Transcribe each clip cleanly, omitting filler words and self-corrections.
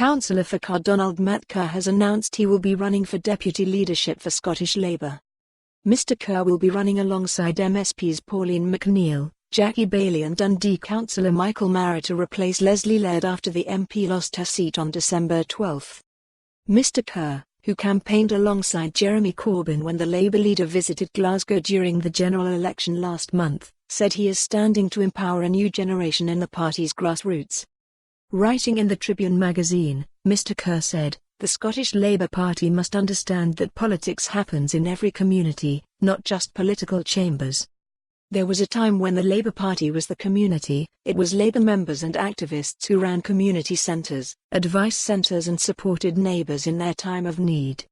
Councillor for Cardonald Matt Kerr has announced he will be running for deputy leadership for Scottish Labour. Mr Kerr will be running alongside MSPs Pauline McNeill, Baillie and Dundee Councillor Michael Marra to replace Lesley Laird after the MP lost her seat on December 12. Mr Kerr, who campaigned alongside Jeremy Corbyn when the Labour leader visited Glasgow during the general election last month, said he is standing to empower a new generation in the party's grassroots. Writing in the Tribune magazine, Mr Kerr said, "The Scottish Labour Party must understand that politics happens in every community, not just political chambers. There was a time when the Labour Party was the community. It was Labour members and activists who ran community centres, advice centres and supported neighbours in their time of need.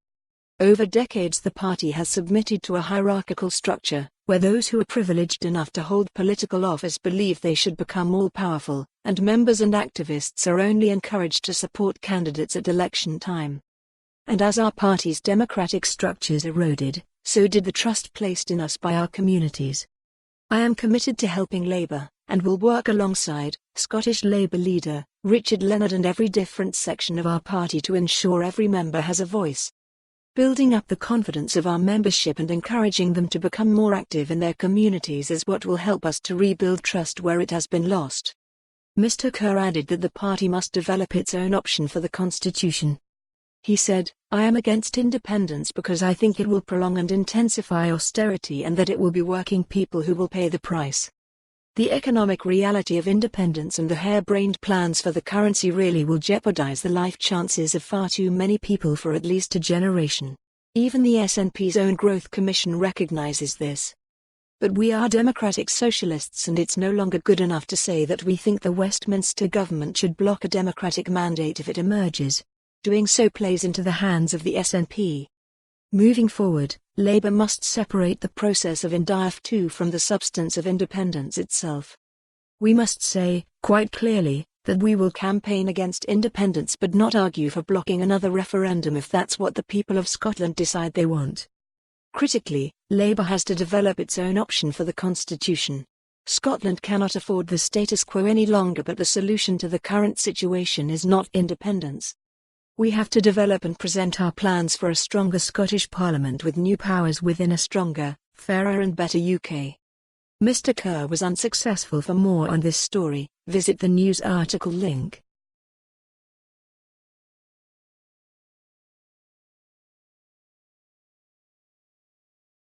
Over decades the party has submitted to a hierarchical structure, where those who are privileged enough to hold political office believe they should become all-powerful, and members and activists are only encouraged to support candidates at election time. And as our party's democratic structures eroded, so did the trust placed in us by our communities. I am committed to helping Labour, and will work alongside Scottish Labour leader Richard Leonard and every different section of our party to ensure every member has a voice. Building up the confidence of our membership and encouraging them to become more active in their communities is what will help us to rebuild trust where it has been lost." Mr Kerr added that the party must develop its own option for the constitution. He said, "I am against independence because I think it will prolong and intensify austerity and that it will be working people who will pay the price. The economic reality of independence and the harebrained plans for the currency really will jeopardize the life chances of far too many people for at least a generation. Even the SNP's own Growth Commission recognizes this. But we are democratic socialists and it's no longer good enough to say that we think the Westminster government should block a democratic mandate if it emerges. Doing so plays into the hands of the SNP. Moving forward, Labour must separate the process of INDIF2 from the substance of independence itself. We must say, quite clearly, that we will campaign against independence but not argue for blocking another referendum if that's what the people of Scotland decide they want. Critically, Labour has to develop its own option for the constitution. Scotland cannot afford the status quo any longer, but the solution to the current situation is not independence. We have to develop and present our plans for a stronger Scottish Parliament with new powers within a stronger, fairer and better UK." Mr Kerr was unsuccessful. For more on this story, visit the news article link.